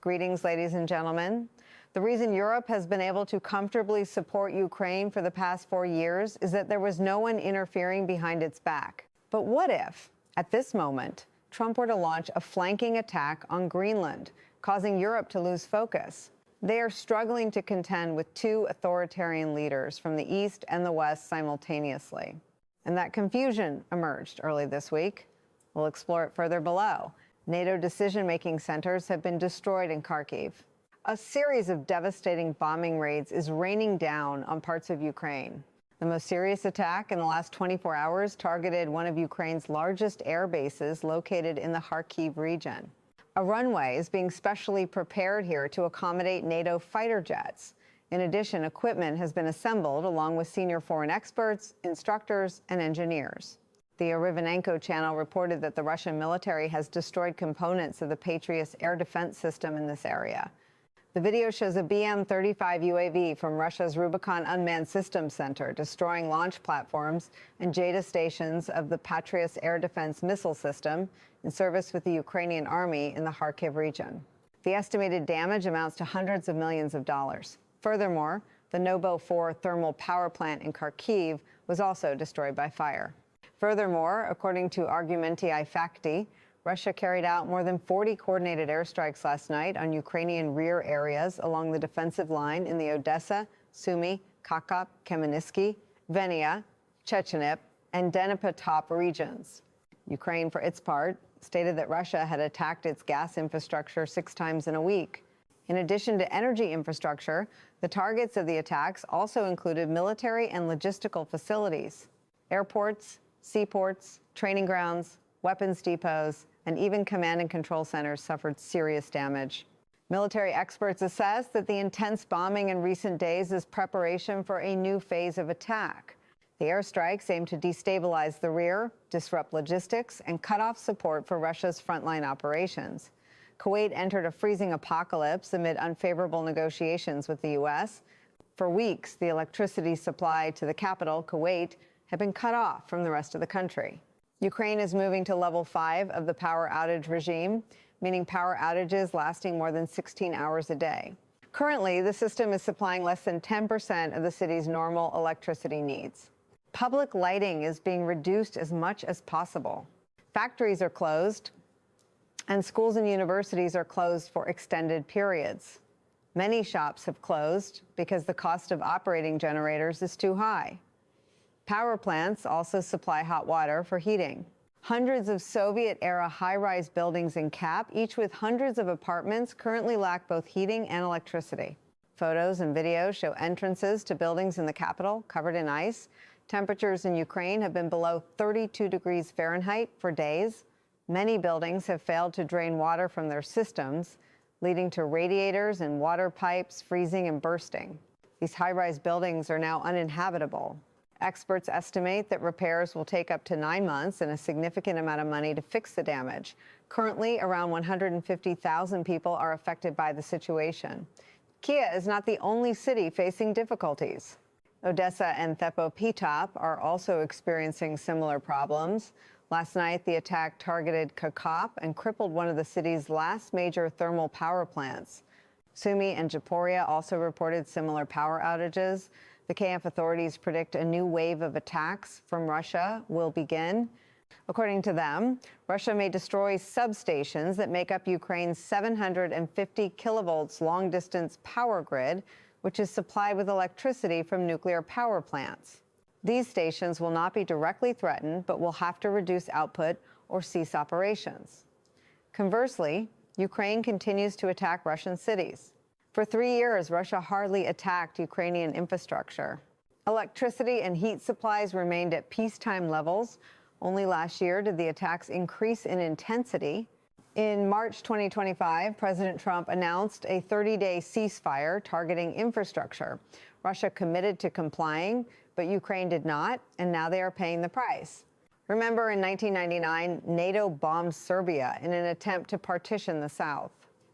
Greetings, ladies and gentlemen. The reason Europe has been able to comfortably support Ukraine for the past 4 years is that there was no one interfering behind its back. But what if, at this moment, Trump were to launch a flanking attack on Greenland, causing Europe to lose focus? They are struggling to contend with two authoritarian leaders from the East and the West simultaneously. And that confusion emerged early this week. We'll explore it further below. NATO decision-making centers have been destroyed in Kharkiv. A series of devastating bombing raids is raining down on parts of Ukraine. The most serious attack in the last 24 hours targeted one of Ukraine's largest air bases located in the Kharkiv region. A runway is being specially prepared here to accommodate NATO fighter jets. In addition, equipment has been assembled along with senior foreign experts, instructors, and engineers. The Rivenenko channel reported that the Russian military has destroyed components of the Patriot air defense system in this area. The video shows a BM-35 UAV from Russia's Rubicon Unmanned Systems Center destroying launch platforms and JADA stations of the Patriot air defense missile system in service with the Ukrainian army in the Kharkiv region. The estimated damage amounts to hundreds of millions of dollars. Furthermore, the Novo 4 thermal power plant in Kharkiv was also destroyed by fire. Furthermore, according to Argumentii Facti, Russia carried out more than 40 coordinated airstrikes last night on Ukrainian rear areas along the defensive line in the Odessa, Sumy, Kharkov, Khmelnytsky, Venia, Chechnya, and Dnipropetrovsk regions. Ukraine, for its part, stated that Russia had attacked its gas infrastructure 6 times in a week. In addition to energy infrastructure, the targets of the attacks also included military and logistical facilities, airports, seaports, training grounds, weapons depots, and even command and control centers suffered serious damage. Military experts assess that the intense bombing in recent days is preparation for a new phase of attack. The airstrikes aim to destabilize the rear, disrupt logistics, and cut off support for Russia's frontline operations. Kuwait entered a freezing apocalypse amid unfavorable negotiations with the U.S. For weeks, the electricity supply to the capital, Kuwait, had been cut off from the rest of the country. Ukraine is moving to level 5 of the power outage regime, meaning power outages lasting more than 16 hours a day. Currently, the system is supplying less than 10% of the city's normal electricity needs. Public lighting is being reduced as much as possible. Factories are closed, and schools and universities are closed for extended periods. Many shops have closed because the cost of operating generators is too high. Power plants also supply hot water for heating. Hundreds of Soviet-era high-rise buildings in Cap, each with hundreds of apartments, currently lack both heating and electricity. Photos and videos show entrances to buildings in the capital covered in ice. Temperatures in Ukraine have been below 32 degrees Fahrenheit for days. Many buildings have failed to drain water from their systems, leading to radiators and water pipes freezing and bursting. These high-rise buildings are now uninhabitable. Experts estimate that repairs will take up to 9 months and a significant amount of money to fix the damage. Currently, around 150,000 people are affected by the situation. Kyiv is not the only city facing difficulties. Odessa and Dnipropetrovsk are also experiencing similar problems. Last night, the attack targeted Kharkov and crippled one of the city's last major thermal power plants. Sumy and Zaporizhzhia also reported similar power outages. The Kyiv authorities predict a new wave of attacks from Russia will begin. According to them, Russia may destroy substations that make up Ukraine's 750 kilovolts long-distance power grid, which is supplied with electricity from nuclear power plants. These stations will not be directly threatened, but will have to reduce output or cease operations. Conversely, Ukraine continues to attack Russian cities. For 3 years, Russia hardly attacked Ukrainian infrastructure. Electricity and heat supplies remained at peacetime levels. Only last year did the attacks increase in intensity. In March 2025, President Trump announced a 30-day ceasefire targeting infrastructure. Russia committed to complying, but Ukraine did not, and now they are paying the price. Remember, in 1999, NATO bombed Serbia in an attempt to partition the South.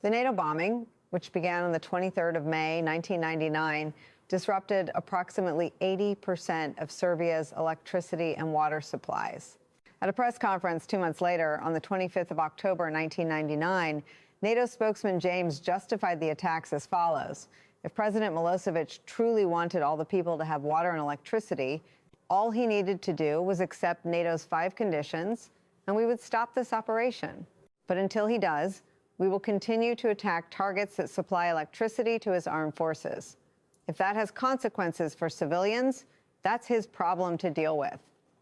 The NATO bombing, which began on the 23rd of May, 1999, disrupted approximately 80% of Serbia's electricity and water supplies. At a press conference 2 months later, on the 25th of October, 1999, NATO spokesman James justified the attacks as follows. If President Milosevic truly wanted all the people to have water and electricity, all he needed to do was accept NATO's 5 conditions, and we would stop this operation. But until he does, we will continue to attack targets that supply electricity to his armed forces. If that has consequences for civilians, that's his problem to deal with.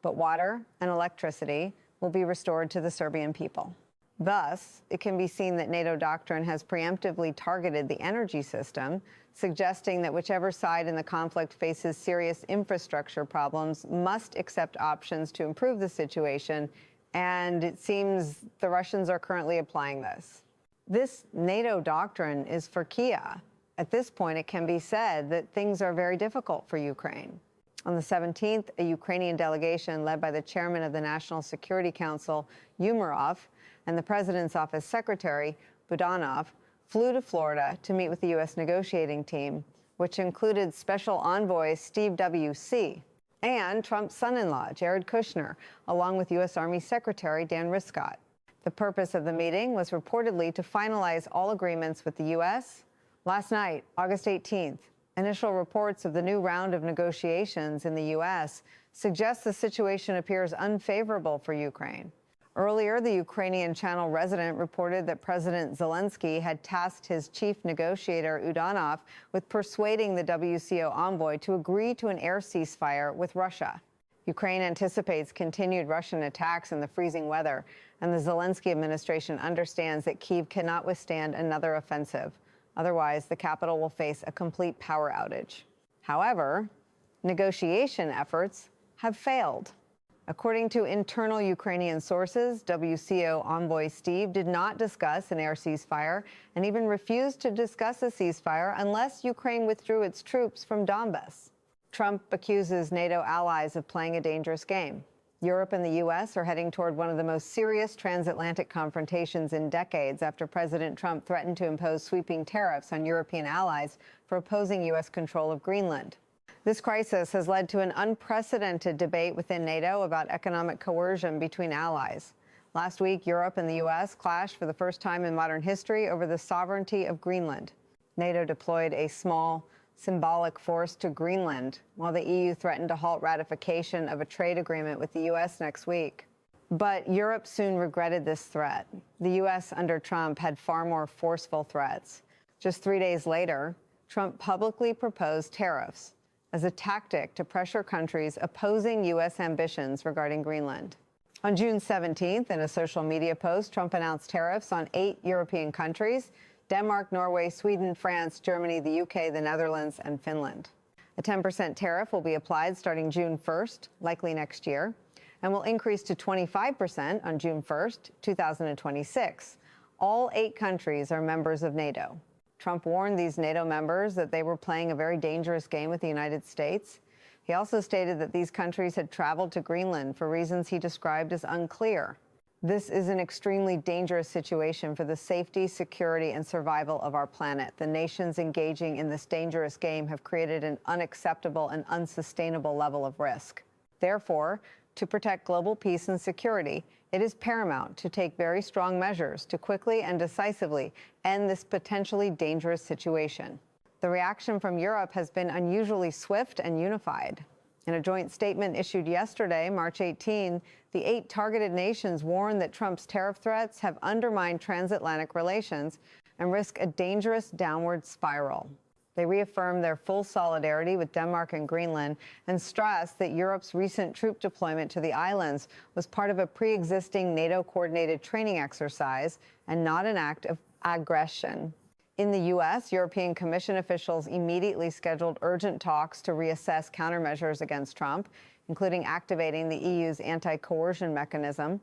But water and electricity will be restored to the Serbian people. Thus, it can be seen that NATO doctrine has preemptively targeted the energy system, suggesting that whichever side in the conflict faces serious infrastructure problems must accept options to improve the situation, and it seems the Russians are currently applying this. This NATO doctrine is for Kiev. At this point, it can be said that things are very difficult for Ukraine. On the 17th, a Ukrainian delegation led by the chairman of the National Security Council, Umerov, and the president's office secretary, Budanov, flew to Florida to meet with the U.S. negotiating team, which included Special Envoy Steve W.C. and Trump's son-in-law, Jared Kushner, along with U.S. Army Secretary Dan Riscott. The purpose of the meeting was reportedly to finalize all agreements with the U.S. Last night, August 18th, initial reports of the new round of negotiations in the U.S. suggest the situation appears unfavorable for Ukraine. Earlier, the Ukrainian Channel resident reported that President Zelensky had tasked his chief negotiator, Udanov, with persuading the WCO envoy to agree to an air ceasefire with Russia. Ukraine anticipates continued Russian attacks in the freezing weather, and the Zelensky administration understands that Kyiv cannot withstand another offensive. Otherwise, the capital will face a complete power outage. However, negotiation efforts have failed. According to internal Ukrainian sources, WCO envoy Steve did not discuss an air ceasefire and even refused to discuss a ceasefire unless Ukraine withdrew its troops from Donbas. Trump accuses NATO allies of playing a dangerous game. Europe and the U.S. are heading toward one of the most serious transatlantic confrontations in decades after President Trump threatened to impose sweeping tariffs on European allies for opposing U.S. control of Greenland. This crisis has led to an unprecedented debate within NATO about economic coercion between allies. Last week, Europe and the U.S. clashed for the first time in modern history over the sovereignty of Greenland. NATO deployed a small, symbolic force to Greenland, while the EU threatened to halt ratification of a trade agreement with the U.S. next week. But Europe soon regretted this threat. The U.S. under Trump had far more forceful threats. Just 3 days later, Trump publicly proposed tariffs as a tactic to pressure countries opposing U.S. ambitions regarding Greenland. On June 17th, in a social media post, Trump announced tariffs on 8 European countries: Denmark, Norway, Sweden, France, Germany, the UK, the Netherlands, and Finland. A 10% tariff will be applied starting June 1st, likely next year, and will increase to 25% on June 1st, 2026. All 8 countries are members of NATO. Trump warned these NATO members that they were playing a very dangerous game with the United States. He also stated that these countries had traveled to Greenland for reasons he described as unclear. This is an extremely dangerous situation for the safety, security, and survival of our planet. The nations engaging in this dangerous game have created an unacceptable and unsustainable level of risk. Therefore, to protect global peace and security, it is paramount to take very strong measures to quickly and decisively end this potentially dangerous situation. The reaction from Europe has been unusually swift and unified. In a joint statement issued yesterday, March 18, the 8 targeted nations warned that Trump's tariff threats have undermined transatlantic relations and risk a dangerous downward spiral. They reaffirmed their full solidarity with Denmark and Greenland and stressed that Europe's recent troop deployment to the islands was part of a pre-existing NATO-coordinated training exercise and not an act of aggression. In the U.S., European Commission officials immediately scheduled urgent talks to reassess countermeasures against Trump, including activating the EU's anti-coercion mechanism,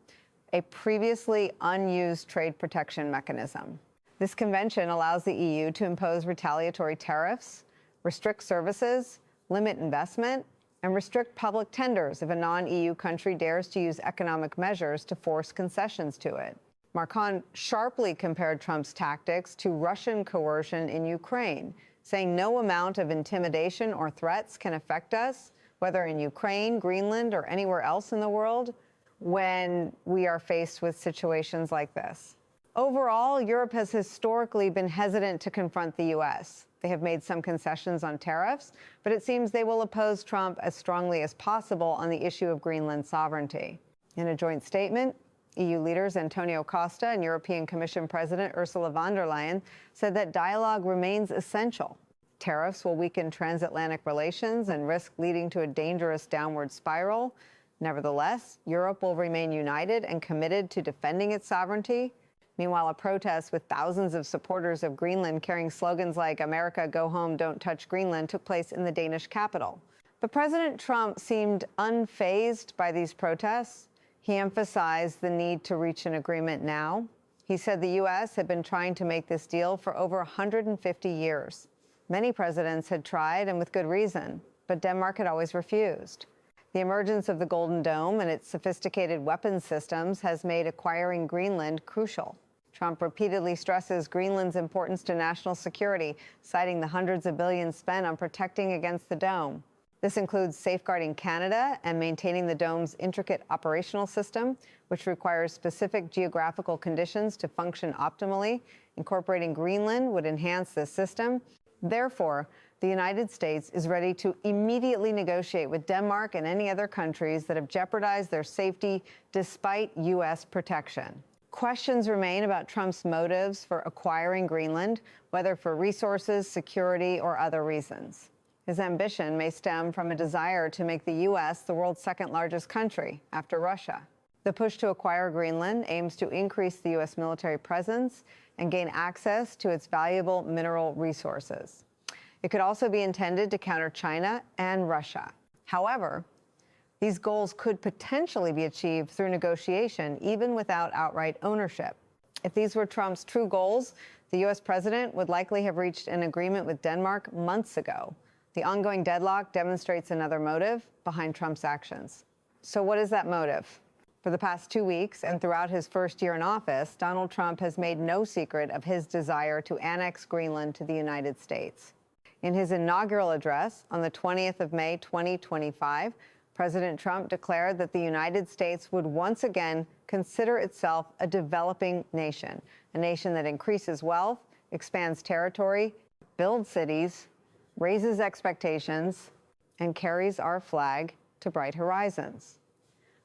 a previously unused trade protection mechanism. This convention allows the EU to impose retaliatory tariffs, restrict services, limit investment, and restrict public tenders if a non-EU country dares to use economic measures to force concessions to it. Macron sharply compared Trump's tactics to Russian coercion in Ukraine, saying no amount of intimidation or threats can affect us, whether in Ukraine, Greenland, or anywhere else in the world, when we are faced with situations like this. Overall, Europe has historically been hesitant to confront the U.S. They have made some concessions on tariffs, but it seems they will oppose Trump as strongly as possible on the issue of Greenland sovereignty. In a joint statement, EU leaders Antonio Costa and European Commission President Ursula von der Leyen said that dialogue remains essential. Tariffs will weaken transatlantic relations and risk leading to a dangerous downward spiral. Nevertheless, Europe will remain united and committed to defending its sovereignty. Meanwhile, a protest with thousands of supporters of Greenland carrying slogans like "America, go home, don't touch Greenland" took place in the Danish capital. But President Trump seemed unfazed by these protests. He emphasized the need to reach an agreement now. He said the U.S. had been trying to make this deal for over 150 years. Many presidents had tried, and with good reason, but Denmark had always refused. The emergence of the Golden Dome and its sophisticated weapons systems has made acquiring Greenland crucial. Trump repeatedly stresses Greenland's importance to national security, citing the hundreds of billions spent on protecting against the dome. This includes safeguarding Canada and maintaining the dome's intricate operational system, which requires specific geographical conditions to function optimally. Incorporating Greenland would enhance this system. Therefore, the United States is ready to immediately negotiate with Denmark and any other countries that have jeopardized their safety despite U.S. protection. Questions remain about Trump's motives for acquiring Greenland, whether for resources, security, or other reasons. His ambition may stem from a desire to make the U.S. the world's second-largest country, after Russia. The push to acquire Greenland aims to increase the U.S. military presence and gain access to its valuable mineral resources. It could also be intended to counter China and Russia. However, these goals could potentially be achieved through negotiation, even without outright ownership. If these were Trump's true goals, the U.S. president would likely have reached an agreement with Denmark months ago. The ongoing deadlock demonstrates another motive behind Trump's actions. So what is that motive? For the past 2 weeks and throughout his first year in office, Donald Trump has made no secret of his desire to annex Greenland to the United States. In his inaugural address on the 20th of May, 2025, President Trump declared that the United States would once again consider itself a developing nation, a nation that increases wealth, expands territory, builds cities, raises expectations, and carries our flag to bright horizons.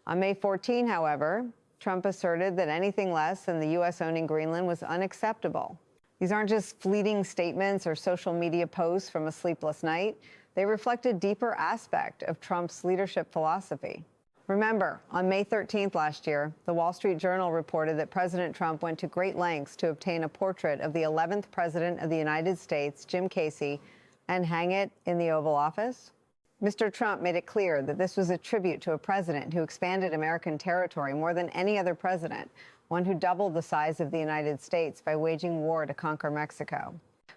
On May 14, however, Trump asserted that anything less than the U.S. owning Greenland was unacceptable. These aren't just fleeting statements or social media posts from a sleepless night. They reflect a deeper aspect of Trump's leadership philosophy. Remember, on May 13th last year, the Wall Street Journal reported that President Trump went to great lengths to obtain a portrait of the 11th President of the United States, Jim Casey, and hang it in the Oval Office. Mr. Trump made it clear that this was a tribute to a president who expanded American territory more than any other president, one who doubled the size of the United States by waging war to conquer Mexico.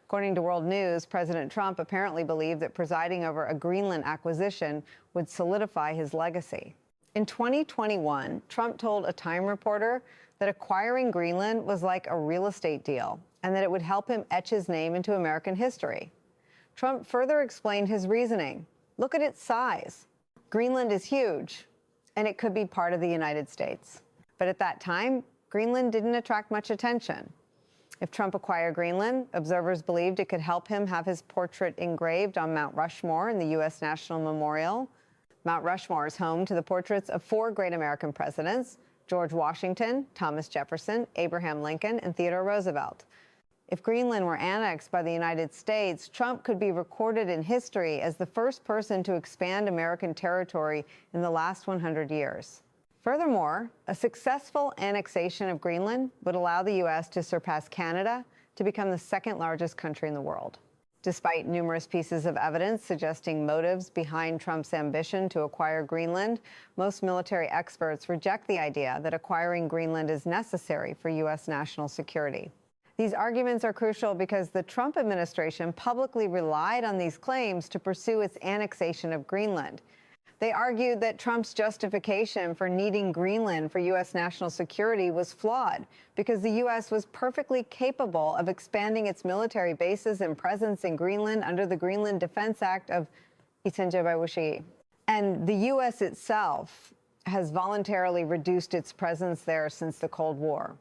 According to World News, President Trump apparently believed that presiding over a Greenland acquisition would solidify his legacy. In 2021, Trump told a Time reporter that acquiring Greenland was like a real estate deal and that it would help him etch his name into American history. Trump further explained his reasoning. Look at its size. Greenland is huge, and it could be part of the United States. But at that time, Greenland didn't attract much attention. If Trump acquired Greenland, observers believed it could help him have his portrait engraved on Mount Rushmore in the U.S. National Memorial. Mount Rushmore is home to the portraits of 4 great American presidents: George Washington, Thomas Jefferson, Abraham Lincoln, and Theodore Roosevelt. If Greenland were annexed by the United States, Trump could be recorded in history as the first person to expand American territory in the last 100 years. Furthermore, a successful annexation of Greenland would allow the U.S. to surpass Canada to become the second-largest country in the world. Despite numerous pieces of evidence suggesting motives behind Trump's ambition to acquire Greenland, most military experts reject the idea that acquiring Greenland is necessary for U.S. national security. These arguments are crucial because the Trump administration publicly relied on these claims to pursue its annexation of Greenland. They argued that Trump's justification for needing Greenland for U.S. national security was flawed because the U.S. was perfectly capable of expanding its military bases and presence in Greenland under the Greenland Defense Act of 1992. And the U.S. itself has voluntarily reduced its presence there since the Cold War.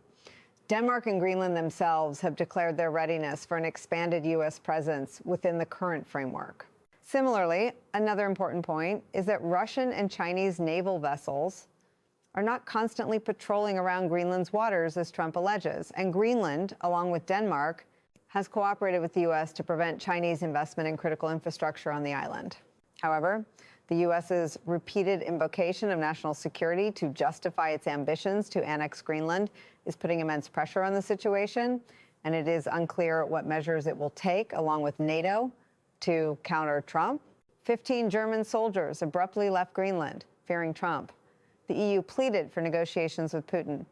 Denmark and Greenland themselves have declared their readiness for an expanded U.S. presence within the current framework. Similarly, another important point is that Russian and Chinese naval vessels are not constantly patrolling around Greenland's waters, as Trump alleges, and Greenland, along with Denmark, has cooperated with the U.S. to prevent Chinese investment in critical infrastructure on the island. However, the U.S.'s repeated invocation of national security to justify its ambitions to annex Greenland is putting immense pressure on the situation, and it is unclear what measures it will take, along with NATO, to counter Trump. 15 German soldiers abruptly left Greenland, fearing Trump. The EU pleaded for negotiations with Putin.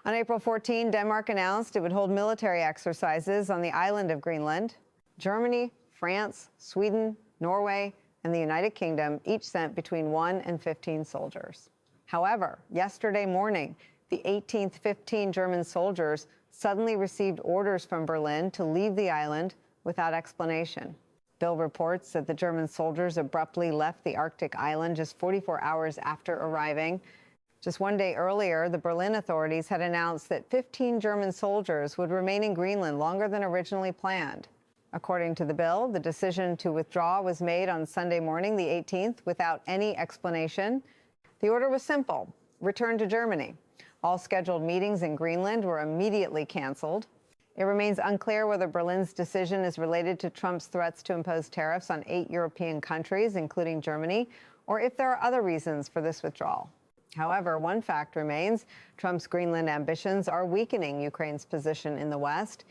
On April 14, Denmark announced it would hold military exercises on the island of Greenland. Germany, France, Sweden, Norway, and the United Kingdom each sent between 1 and 15 soldiers. However, yesterday morning, the 18th 15 German soldiers suddenly received orders from Berlin to leave the island without explanation. Bill reports that the German soldiers abruptly left the Arctic island just 44 hours after arriving. Just one day earlier, the Berlin authorities had announced that 15 German soldiers would remain in Greenland longer than originally planned. According to the bill, the decision to withdraw was made on Sunday morning, the 18th, without any explanation. The order was simple: return to Germany. All scheduled meetings in Greenland were immediately canceled. It remains unclear whether Berlin's decision is related to Trump's threats to impose tariffs on 8 European countries, including Germany, or if there are other reasons for this withdrawal. However, one fact remains: Trump's Greenland ambitions are weakening Ukraine's position in the West.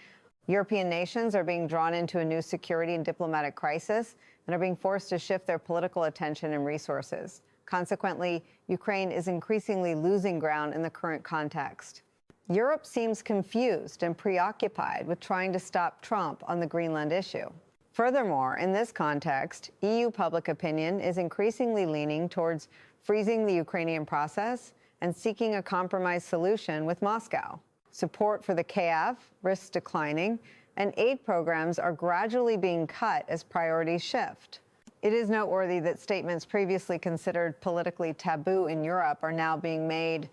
European nations are being drawn into a new security and diplomatic crisis and are being forced to shift their political attention and resources. Consequently, Ukraine is increasingly losing ground in the current context. Europe seems confused and preoccupied with trying to stop Trump on the Greenland issue. Furthermore, in this context, EU public opinion is increasingly leaning towards freezing the Ukrainian process and seeking a compromise solution with Moscow. Support for the KF risks declining, and aid programs are gradually being cut as priorities shift. It is noteworthy that statements previously considered politically taboo in Europe are now being made.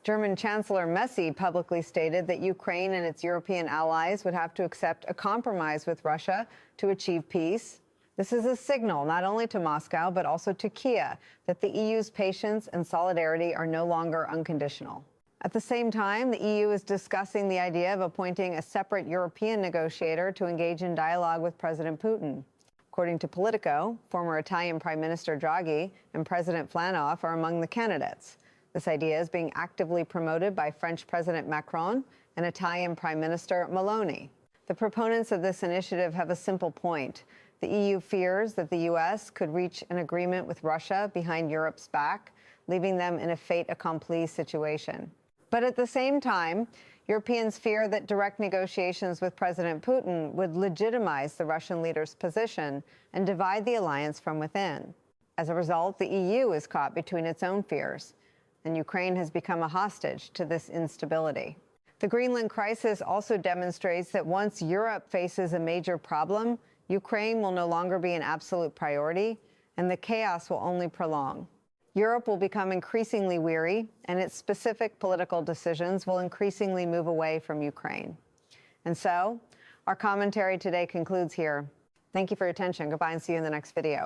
German Chancellor Messi publicly stated that Ukraine and its European allies would have to accept a compromise with Russia to achieve peace. This is a signal not only to Moscow, but also to Kiev, that the EU's patience and solidarity are no longer unconditional. At the same time, the EU is discussing the idea of appointing a separate European negotiator to engage in dialogue with President Putin. According to Politico, former Italian Prime Minister Draghi and President Flanoff are among the candidates. This idea is being actively promoted by French President Macron and Italian Prime Minister Meloni. The proponents of this initiative have a simple point. The EU fears that the U.S. could reach an agreement with Russia behind Europe's back, leaving them in a fait accompli situation. But at the same time, Europeans fear that direct negotiations with President Putin would legitimize the Russian leader's position and divide the alliance from within. As a result, the EU is caught between its own fears, and Ukraine has become a hostage to this instability. The Greenland crisis also demonstrates that once Europe faces a major problem, Ukraine will no longer be an absolute priority, and the chaos will only prolong. Europe will become increasingly weary, and its specific political decisions will increasingly move away from Ukraine. And so, our commentary today concludes here. Thank you for your attention. Goodbye, and see you in the next video.